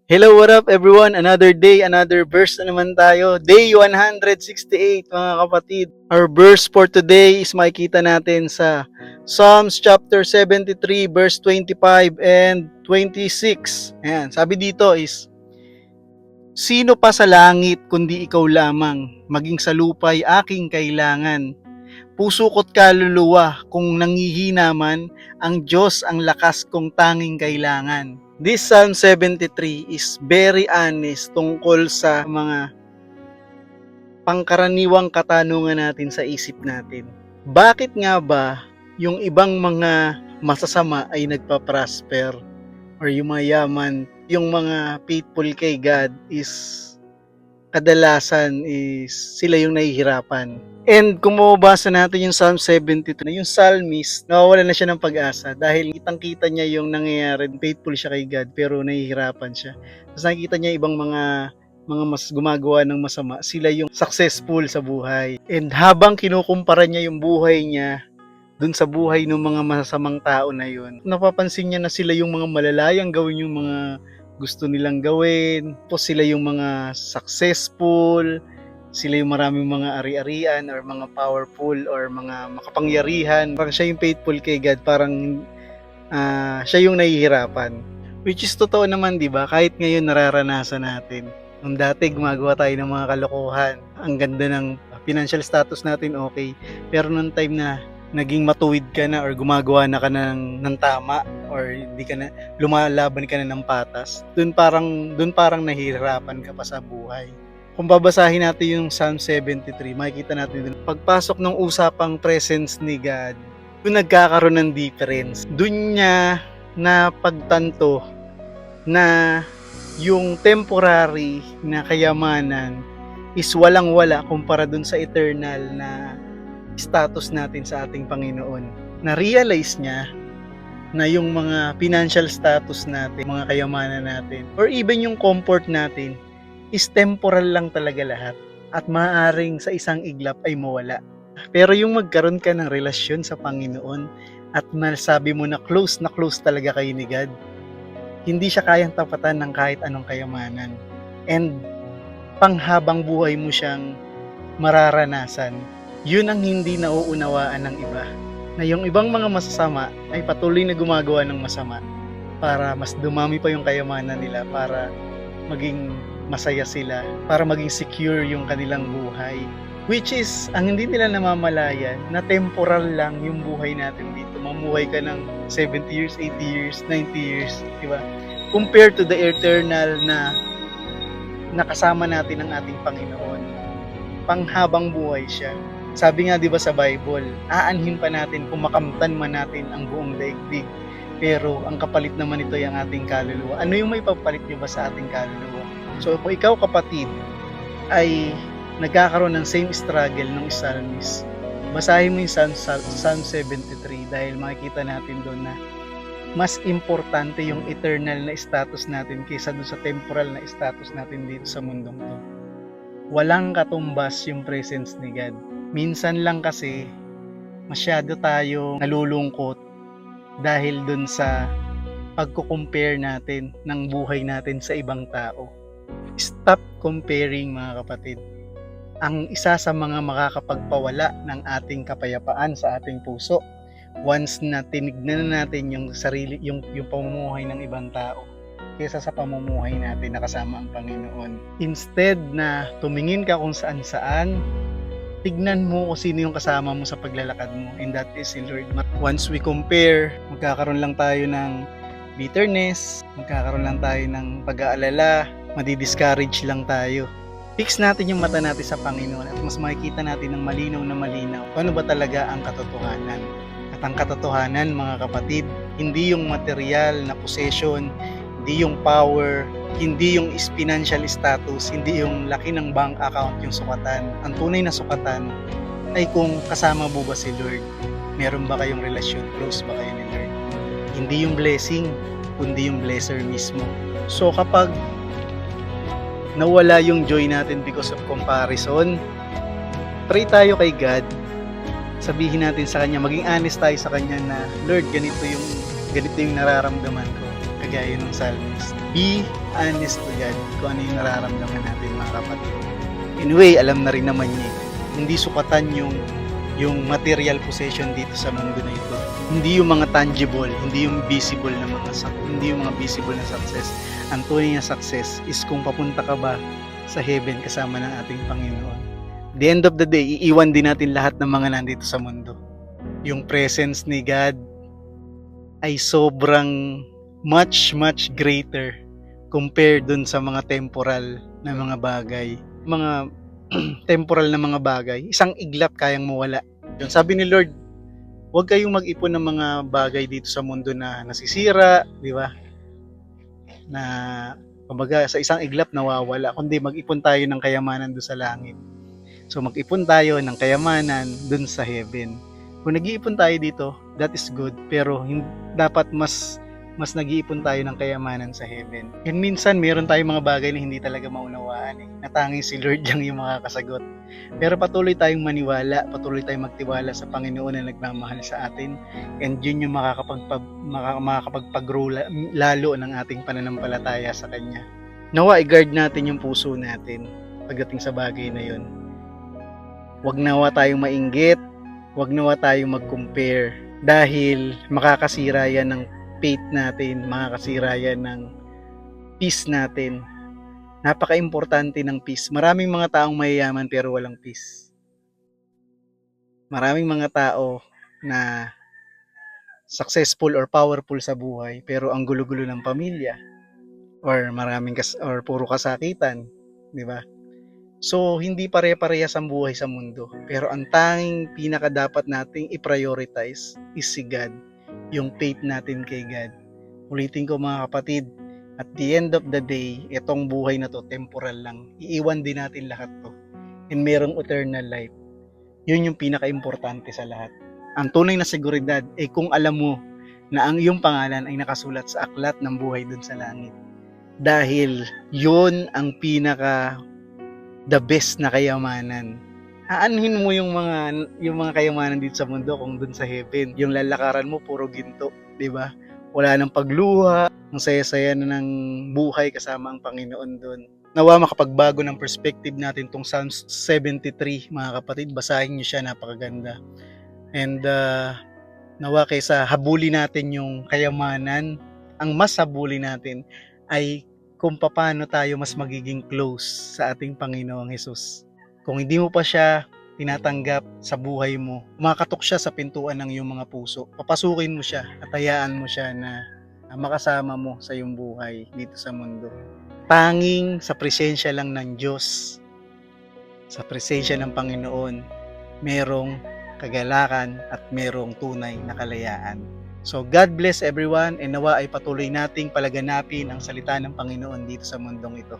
Hello, what up everyone? Another day, another verse na naman tayo. Day 168 mga kapatid. Our verse for today is makikita natin sa Psalms chapter 73 verse 25 and 26. Ayan, sabi dito is, sino pa sa langit kundi ikaw lamang, maging sa lupa'y aking kailangan. Puso ko't kaluluwa kung nanghihina man, ang Diyos ang lakas kong tanging kailangan. This Psalm 73 is very honest tungkol sa mga pangkaraniwang katanungan natin sa isip natin. Bakit nga ba yung ibang mga masasama ay nagpa-prosper or yumayaman, yung mga faithful kay God is kadalasan is sila yung nahihirapan. And kung mababasa natin yung Psalm 72, yung psalmist, nawawala na siya ng pag-asa dahil kitang-kita niya yung nangyayari. Faithful siya kay God pero nahihirapan siya. Tapos nakikita niya ibang mga mas gumagawa ng masama, sila yung successful sa buhay. And habang kinukumpara niya yung buhay niya dun sa buhay ng mga masasamang tao na yun, napapansin niya na sila yung mga malalayang gawin yung mga gusto nilang gawin, po sila yung mga successful, sila yung maraming mga ari-arian or mga powerful or mga makapangyarihan. Parang siya yung faithful kay God, parang siya yung nahihirapan. Which is totoo naman, di ba? Kahit ngayon nararanasan natin. Nung dati gumagawa tayo ng mga kalokohan, ang ganda ng financial status natin, okay. Pero nung time na naging matuwid ka na or gumagawa na ka ng tama or hindi ka na lumalaban ka na ng patas, doon parang nahihirapan ka pa sa buhay. Kung babasahin natin yung Psalm 73, makikita natin doon pagpasok ng usapang presence ni God, doon nagkakaroon ng difference. Doon niya na pagtanto na yung temporary na kayamanan is walang-wala kumpara doon sa eternal na status natin sa ating Panginoon. Na-realize niya na yung mga financial status natin, mga kayamanan natin, or even yung comfort natin, is temporal lang talaga lahat. At maaaring sa isang iglap ay mawala. Pero yung magkaroon ka ng relasyon sa Panginoon at masabi mo na close talaga kayo ni God, hindi siya kayang tapatan ng kahit anong kayamanan. And panghabang buhay mo siyang mararanasan. Yun ang hindi nauunawaan ng iba, na yung ibang mga masasama ay patuloy na gumagawa ng masama para mas dumami pa yung kayamanan nila, para maging masaya sila, para maging secure yung kanilang buhay. Which is, ang hindi nila namamalayan na temporal lang yung buhay natin dito. Mamuhay ka ng 70 years, 80 years, 90 years, di ba? Compared to the eternal na nakasama natin ng ating Panginoon. Panghabang buhay siya. Sabi nga 'di ba sa Bible, aanhin pa natin kung makamtan man natin ang buong daigdig. Pero ang kapalit naman ito ay ang ating kaluluwa. Ano yung may papalit niyo ba sa ating kaluluwa? So kung ikaw kapatid ay nagkakaroon ng same struggle ng psalmist, basahin mo yung Psalm 73 dahil makikita natin doon na mas importante yung eternal na status natin kaysa doon sa temporal na status natin dito sa mundong to. Walang katumbas yung presence ni God. Minsan lang kasi masyado tayo nalulungkot dahil dun sa pagko-compare natin ng buhay natin sa ibang tao. Stop comparing mga kapatid. Ang isa sa mga makakapagpawala ng ating kapayapaan sa ating puso once na tinignan natin yung sarili, yung pamumuhay ng ibang tao kaysa sa pamumuhay natin na kasama ang Panginoon. Instead na tumingin ka kung saan-saan, tignan mo kung sino yung kasama mo sa paglalakad mo, and that is si Lord. Once we compare, magkakaroon lang tayo ng bitterness, magkakaroon lang tayo ng pag-aalala, madi-discourage lang tayo. Fix natin yung mata natin sa Panginoon at mas makikita natin ng malinaw na malinaw ano ba talaga ang katotohanan. At ang katotohanan mga kapatid, hindi yung material na possession, hindi yung power, hindi yung financial status, hindi yung laki ng bank account yung sukatan. Ang tunay na sukatan ay kung kasama mo ba si Lord. Meron ba kayong relasyon? Close ba kayo ni Lord? Hindi yung blessing, kundi yung blesser mismo. So kapag nawala yung joy natin because of comparison, pray tayo kay God. Sabihin natin sa Kanya, maging honest tayo sa Kanya na, Lord, ganito yung nararamdaman ko. Kagaya ng psalmist. Be honest to God kung ano yung nararamdaman natin mga kapatid. Anyway, alam na rin naman niya, hindi sukatan yung material possession dito sa mundo na ito. Hindi yung mga tangible, hindi yung visible na hindi yung mga visible na success. Ang tunay na success is kung papunta ka ba sa heaven kasama ng ating Panginoon. The end of the day, iiwan din natin lahat ng mga nandito sa mundo. Yung presence ni God ay sobrang much greater compared dun sa mga temporal na mga bagay. Mga temporal na mga bagay, isang iglap kayang mawala. Yun, sabi ni Lord, huwag kayong mag-ipon ng mga bagay dito sa mundo na nasisira, di ba? Na kumbaga sa isang iglap nawawala, kundi mag-ipon tayo ng kayamanan doon sa langit. So mag-ipon tayo ng kayamanan doon sa heaven. Kung nag-iipon tayo dito, that is good, pero dapat mas nag-iipon tayo ng kayamanan sa heaven. And minsan, meron tayong mga bagay na hindi talaga maunawaan Natanging si Lord lang yung makakasagot. Pero patuloy tayong maniwala, patuloy tayong magtiwala sa Panginoon na nagmamahal sa atin. And yun yung makakapagpag-grow lalo ng ating pananampalataya sa Kanya. Nawa, i-guard natin yung puso natin pagdating sa bagay na yun. Huwag nawa tayong mainggit, huwag nawa tayong mag-compare dahil makakasira yan ng faith natin, makakasira yan ng peace natin. Napaka-importante ng peace. Maraming mga taong mayayaman pero walang peace. Maraming mga tao na successful or powerful sa buhay pero ang gulo-gulo ng pamilya or or puro kasakitan, di ba? So, hindi pare-parehas ang buhay sa mundo. Pero ang tanging pinaka dapat nating i-prioritize is si God. Yung faith natin kay God. Ulitin ko mga kapatid, at the end of the day, itong buhay na to, temporal lang. Iiwan din natin lahat to. And merong eternal life. Yun yung pinaka-importante sa lahat. Ang tunay na seguridad ay kung alam mo na ang iyong pangalan ay nakasulat sa aklat ng buhay dun sa langit. Dahil yun ang pinaka the best na kayamanan. Aanhin mo yung mga kayamanan dito sa mundo kung dun sa heaven. Yung lalakaran mo puro ginto, 'di ba? Wala nang pagluha, ang saya-saya na ng buhay kasama ang Panginoon doon. Nawa makapagbago ng perspective natin tong Psalms 73, mga kapatid, basahin niyo siya, napakaganda. And nawa kaysa habulin natin yung kayamanan, ang mas habulin natin ay kung paano tayo mas magiging close sa ating Panginoong Hesus. Kung hindi mo pa siya tinatanggap sa buhay mo, makatok siya sa pintuan ng iyong mga puso. Papasukin mo siya at hayaan mo siya na makasama mo sa iyong buhay dito sa mundo. Tanging sa presensya lang ng Diyos, sa presensya ng Panginoon, merong kagalakan at merong tunay na kalayaan. So God bless everyone, and nawa ay patuloy nating palaganapin ang salita ng Panginoon dito sa mundong ito.